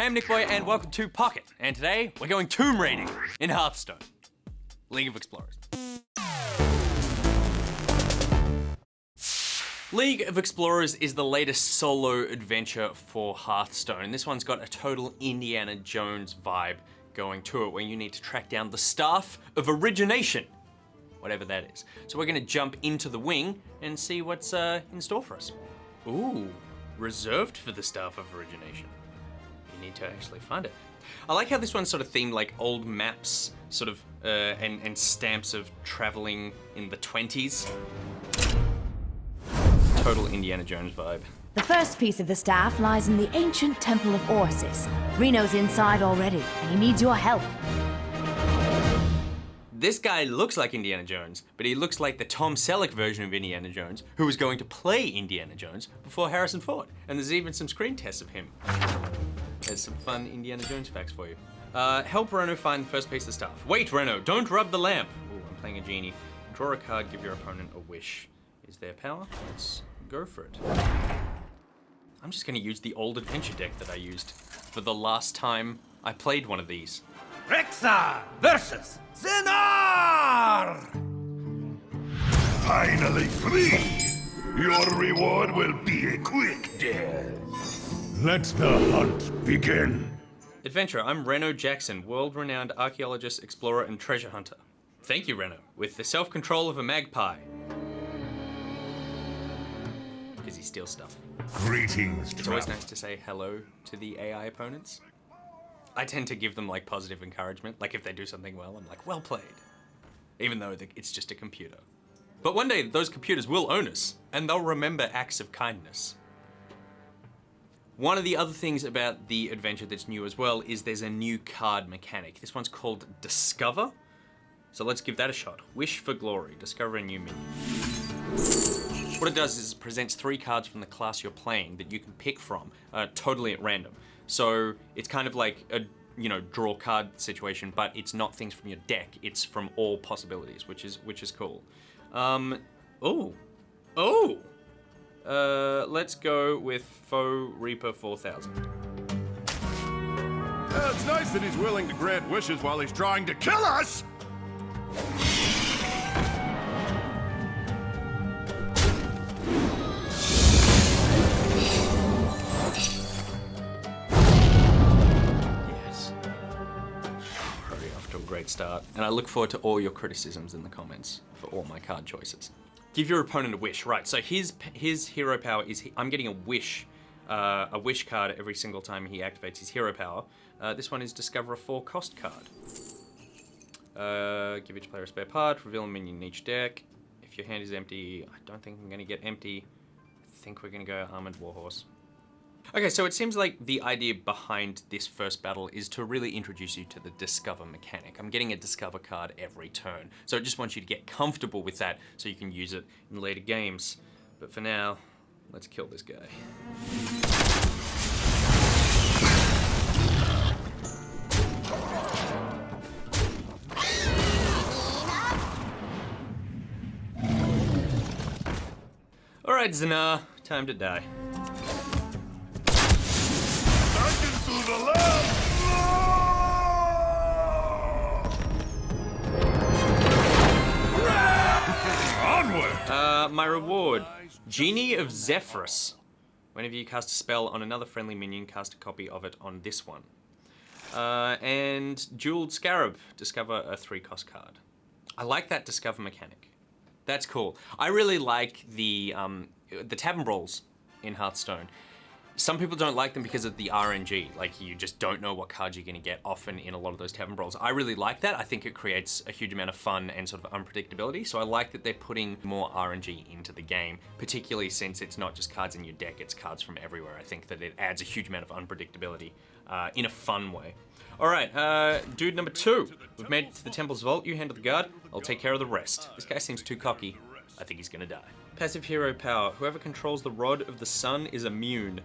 Hey, I'm NichBoy and welcome to Pocket. And today we're going tomb raiding in Hearthstone. League of Explorers. League of Explorers is the latest solo adventure for Hearthstone. And this one's got a total Indiana Jones vibe going to it, where you need to track down the Staff of Origination, whatever that is. So we're gonna jump into the wing and see what's in store for us. Ooh, reserved for the Staff of Origination. You need to actually find it. I like how this one's sort of themed like old maps, sort of, and stamps of traveling in the 20s. Total Indiana Jones vibe. The first piece of the staff lies in the ancient Temple of Orsis. Reno's inside already, and he needs your help. This guy looks like Indiana Jones, but he looks like the Tom Selleck version of Indiana Jones, who was going to play Indiana Jones before Harrison Ford. And there's even some screen tests of him. There's some fun Indiana Jones facts for you. Help Reno find the first piece of staff. Wait, Reno, don't rub the lamp. Ooh, I'm playing a genie. Draw a card, give your opponent a wish. Is there power? Let's go for it. I'm just gonna use the old adventure deck that I used for the last time I played one of these. Raider versus Zinaar! Finally free! Your reward will be a quick death. Let the hunt begin. Adventurer, I'm Reno Jackson, world-renowned archaeologist, explorer, and treasure hunter. Thank you, Reno, with the self-control of a magpie. Because he steals stuff. Greetings, It's always nice to say hello to the AI opponents. I tend to give them like positive encouragement, like if they do something well, I'm like, well played. Even though it's just a computer. But one day those computers will own us, and they'll remember acts of kindness. One of the other things about the adventure that's new as well is there's a new card mechanic. This one's called Discover. So let's give that a shot. Wish for Glory, discover a new minion. What it does is it presents 3 cards from the class you're playing that you can pick from, totally at random. So it's kind of like a, draw card situation, but it's not things from your deck, it's from all possibilities, which is cool. Let's go with Faux Reaper 4000. It's nice that he's willing to grant wishes while he's trying to kill us! Yes. Already off to a great start. And I look forward to all your criticisms in the comments for all my card choices. Give your opponent a wish, right? So his hero power is I'm getting a wish card every single time he activates his hero power. This one is discover a 4-cost card. Give each player a spare part. Reveal a minion in each deck. If your hand is empty, I don't think I'm going to get empty. I think we're going to go Armored Warhorse. Okay, so it seems like the idea behind this first battle is to really introduce you to the Discover mechanic. I'm getting a Discover card every turn, so I just want you to get comfortable with that so you can use it in later games. But for now, let's kill this guy. All right, Zinaar, time to die. To the left! Onward! My reward, Genie of Zephyrus. Whenever you cast a spell on another friendly minion, cast a copy of it on this one. And Jeweled Scarab, discover a 3-cost card. I like that Discover mechanic. That's cool. I really like the Tavern Brawls in Hearthstone. Some people don't like them because of the RNG, like you just don't know what cards you're gonna get often in a lot of those Tavern Brawls. I really like that. I think it creates a huge amount of fun and sort of unpredictability, so I like that they're putting more RNG into the game, particularly since it's not just cards in your deck, it's cards from everywhere. I think that it adds a huge amount of unpredictability in a fun way. All right, dude number 2. We've made it to the Temple's Vault. You handle the guard, I'll take care of the rest. This guy seems too cocky. I think he's gonna die. Passive hero power. Whoever controls the Rod of the Sun is immune.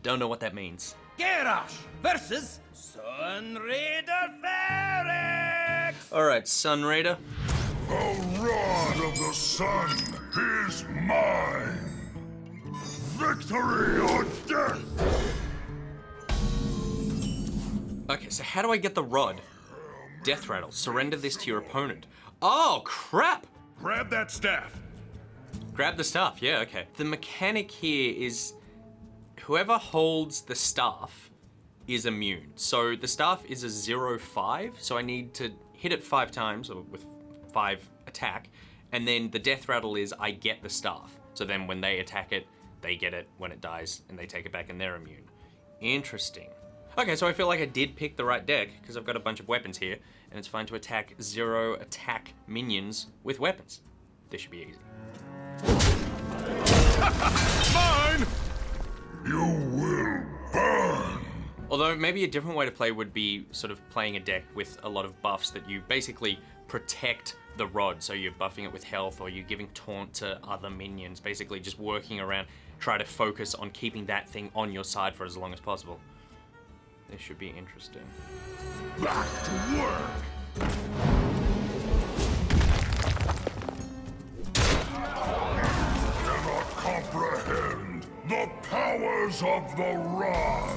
Don't know what that means. Garrosh versus Raider Phaerix! Alright, Sun Raider. The rod of the sun is mine! Victory or death! Okay, so how do I get the rod? Death Rattle. Surrender this to your opponent. Oh, crap! Grab that staff. Grab the staff, yeah, okay. The mechanic here is whoever holds the staff is immune. So the staff is a 0-5, so I need to hit it 5 times, or with 5 attack, and then the Death Rattle is I get the staff. So then when they attack it, they get it when it dies, and they take it back and they're immune. Interesting. Okay, so I feel like I did pick the right deck, because I've got a bunch of weapons here, and it's fine to attack 0 attack minions with weapons. This should be easy. Mine! You will burn! Although maybe a different way to play would be sort of playing a deck with a lot of buffs that you basically protect the rod. So you're buffing it with health, or you're giving taunt to other minions, basically just working around, try to focus on keeping that thing on your side for as long as possible. This should be interesting. Back to work! Cannot comprehend the powers of the rod!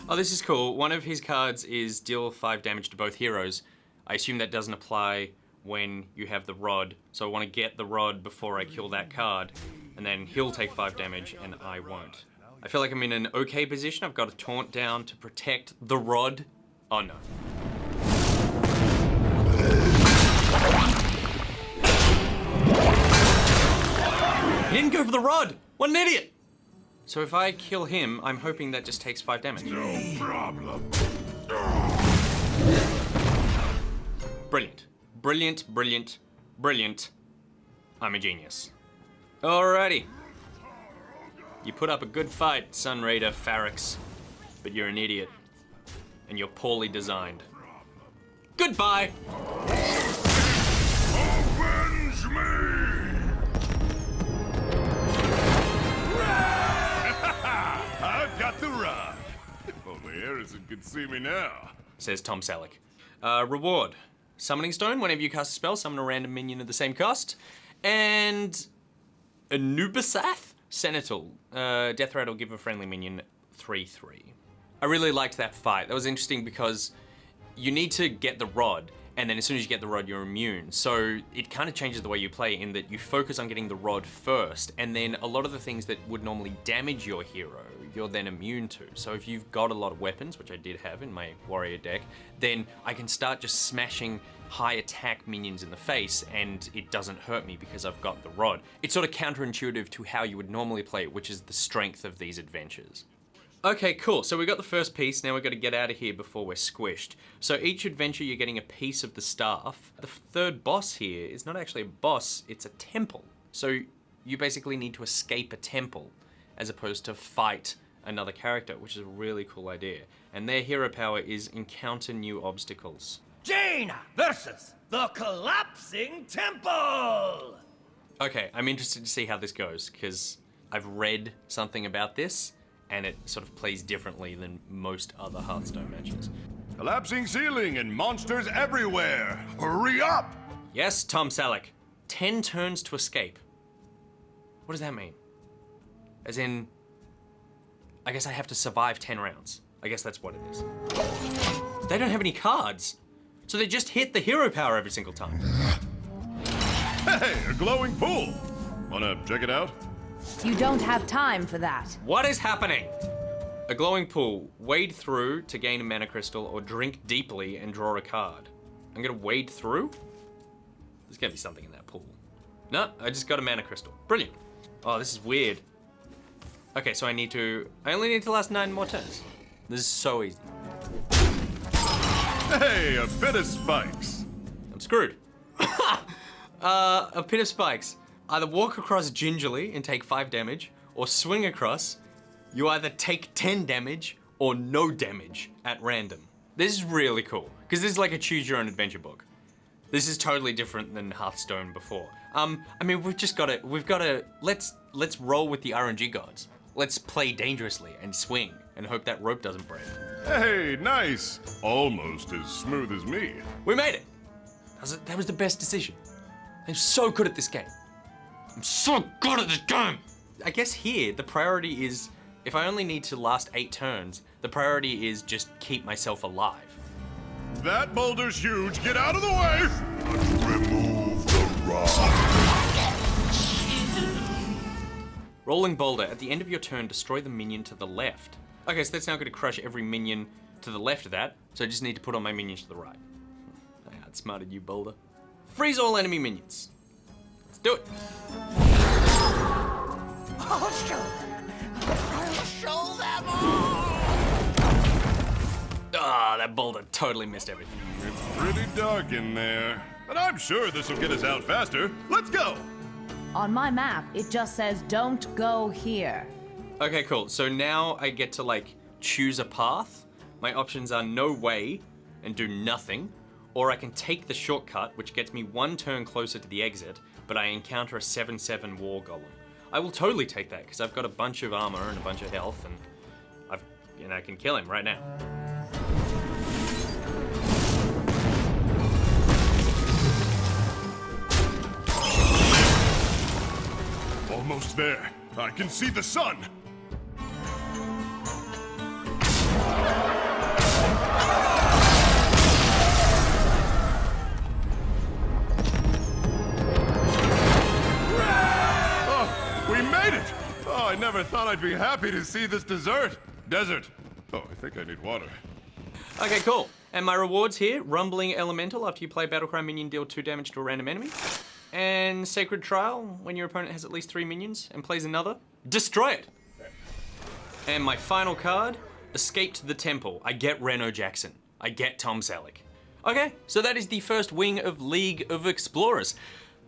Oh, this is cool. One of his cards is deal 5 damage to both heroes. I assume that doesn't apply when you have the rod, so I want to get the rod before I kill that card, and then he'll take 5 damage and I won't. I feel like I'm in an okay position. I've got a taunt down to protect the rod. Oh no. He didn't go for the rod! What an idiot! So if I kill him, I'm hoping that just takes 5 damage. No problem. Brilliant. Brilliant, brilliant, brilliant. I'm a genius. Alrighty. You put up a good fight, son Raider Phaerix, but you're an idiot. And you're poorly designed. Goodbye! Avenge me! I've got the rod. If only Harrison could see me now. Says Tom Selleck. Reward. Summoning Stone. Whenever you cast a spell, summon a random minion of the same cost. And Anubisath Senator. Death Rattle, give a friendly minion 3/3. I really liked that fight. That was interesting because you need to get the rod, and then as soon as you get the rod, you're immune. So it kind of changes the way you play in that you focus on getting the rod first, and then a lot of the things that would normally damage your hero, you're then immune to. So if you've got a lot of weapons, which I did have in my warrior deck, then I can start just smashing high attack minions in the face, and it doesn't hurt me because I've got the rod. It's sort of counterintuitive to how you would normally play it, which is the strength of these adventures. Okay, cool. So we got the first piece. Now we've got to get out of here before we're squished. So each adventure, you're getting a piece of the staff. The third boss here is not actually a boss, it's a temple. So you basically need to escape a temple as opposed to fight another character, which is a really cool idea. And their hero power is encounter new obstacles. Jaina versus the Collapsing Temple! Okay, I'm interested to see how this goes, because I've read something about this, and it sort of plays differently than most other Hearthstone matches. Collapsing ceiling and monsters everywhere. Hurry up! Yes, Tom Selleck. 10 turns to escape. What does that mean? As in, I guess I have to survive 10 rounds. I guess that's what it is. They don't have any cards, so they just hit the hero power every single time. Hey, a glowing pool. Wanna check it out? You don't have time for that. What is happening? A glowing pool. Wade through to gain a mana crystal, or drink deeply and draw a card. I'm gonna wade through? There's gonna be something in that pool. No, I just got a mana crystal. Brilliant. Oh, this is weird. Okay, so I only need to last 9 more turns. This is so easy. Hey, a bit of spikes. I'm screwed. A pit of spikes. Either walk across gingerly and take 5 damage, or swing across. You either take 10 damage or no damage at random. This is really cool, because this is like a choose your own adventure book. This is totally different than Hearthstone before. I mean, let's roll with the RNG gods. Let's play dangerously and swing and hope that rope doesn't break. Hey, nice. Almost as smooth as me. We made it. That was the best decision. I'm so good at this game. I'm so good at this game. I guess here, the priority is, if I only need to last 8 turns, The priority is just keep myself alive. That boulder's huge. Get out of the way! Remove the rock. Rolling boulder. At the end of your turn, destroy the minion to the left. Okay, so that's now going to crush every minion to the left of that. So I just need to put all my minions to the right. I outsmarted you, boulder. Freeze all enemy minions. Let's do it. I'll show them. I'll show them all. Ah, that boulder totally missed everything. It's pretty dark in there. But I'm sure this will get us out faster. Let's go! On my map, it just says don't go here. Okay, cool. So now I get to like choose a path. My options are no way and do nothing, or I can take the shortcut, which gets me 1 turn closer to the exit, but I encounter a 7/7 war golem. I will totally take that because I've got a bunch of armor and a bunch of health, and I can kill him right now. Almost there. I can see the sun. Oh, we made it! Oh, I never thought I'd be happy to see this desert. Desert. Oh, I think I need water. Okay, cool. And my rewards here, Rumbling Elemental, after you play Battlecry minion, deal 2 damage to a random enemy. And Sacred Trial, when your opponent has at least 3 minions and plays another, destroy it. And my final card, Escape to the Temple. I get Reno Jackson. I get Tom Selleck. Okay, so that is the first wing of League of Explorers.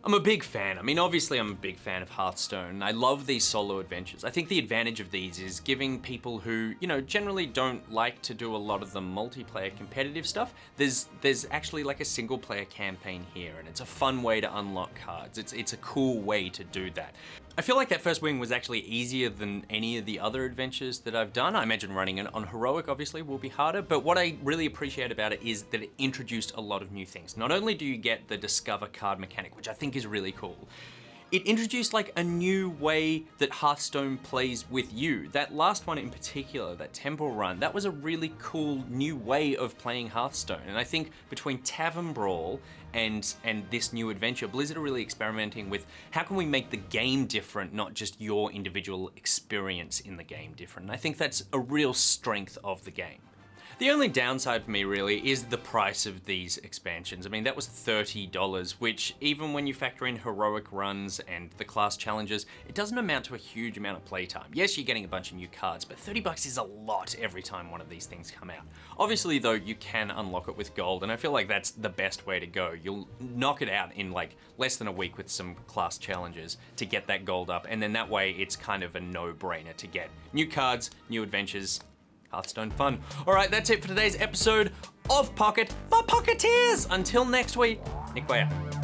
I'm a big fan. I mean, obviously I'm a big fan of Hearthstone. I love these solo adventures. I think the advantage of these is giving people who, generally don't like to do a lot of the multiplayer competitive stuff, there's actually like a single player campaign here, and it's a fun way to unlock cards. It's a cool way to do that. I feel like that first wing was actually easier than any of the other adventures that I've done. I imagine running it on Heroic obviously will be harder, but what I really appreciate about it is that it introduced a lot of new things. Not only do you get the Discover card mechanic, which I think is really cool, it introduced like a new way that Hearthstone plays with you. That last one in particular, that Temple Run, that was a really cool new way of playing Hearthstone. And I think between Tavern Brawl and this new adventure, Blizzard are really experimenting with how can we make the game different, not just your individual experience in the game different. And I think that's a real strength of the game. The only downside for me really is the price of these expansions. I mean, that was $30, which even when you factor in heroic runs and the class challenges, it doesn't amount to a huge amount of playtime. Yes, you're getting a bunch of new cards, but $30 is a lot every time one of these things come out. Obviously though, you can unlock it with gold, and I feel like that's the best way to go. You'll knock it out in like less than a week with some class challenges to get that gold up, and then that way it's kind of a no-brainer to get new cards, new adventures, Hearthstone fun. All right, that's it for today's episode of Pocket for Pocketeers. Until next week, NichBoy out.